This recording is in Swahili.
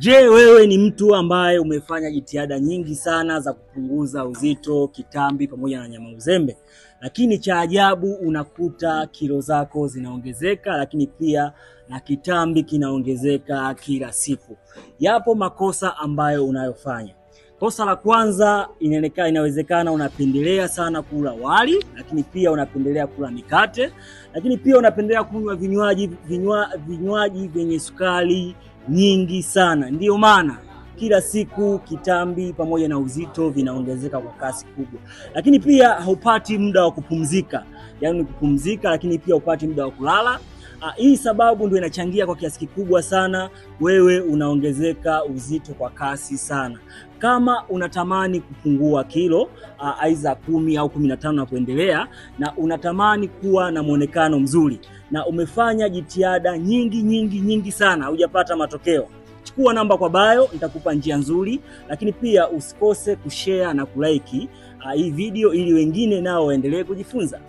Je, wewe ni mtu ambaye umefanya jitihada nyingi sana za kupunguza uzito, kitambi pamoja na nyama uzembe, lakini cha ajabu unakuta kilo zako zinaongezeka, lakini pia na kitambi kinaongezeka kila siku. Yapo makosa ambayo unayofanya. Kosa la kwanza, inawezekana unapendelea sana kula wali, lakini pia unapendelea kula mikate, lakini pia unapendelea kunywa vinywaji vyenye sukari nyingi sana. Ndiyo maana kila siku kitambi pamoja na uzito vinaongezeka kwa kasi kubwa. Lakini pia haupati muda wa kupumzika. Yaani kupumzika, lakini pia hupati muda wa kulala. Hii sababu ndio inachangia kwa kiasi kikubwa sana wewe unaongezeka uzito kwa kasi sana. Kama unatamani kupungua kilo aidha 10 au 15 na kuendelea, na unatamani kuwa na muonekano mzuri na umefanya jitihada nyingi sana hujapata matokeo, chukua namba kwa bio, nitakupa njia nzuri. Lakini pia usikose kushare na kulike hii video ili wengine nao waendelee kujifunza.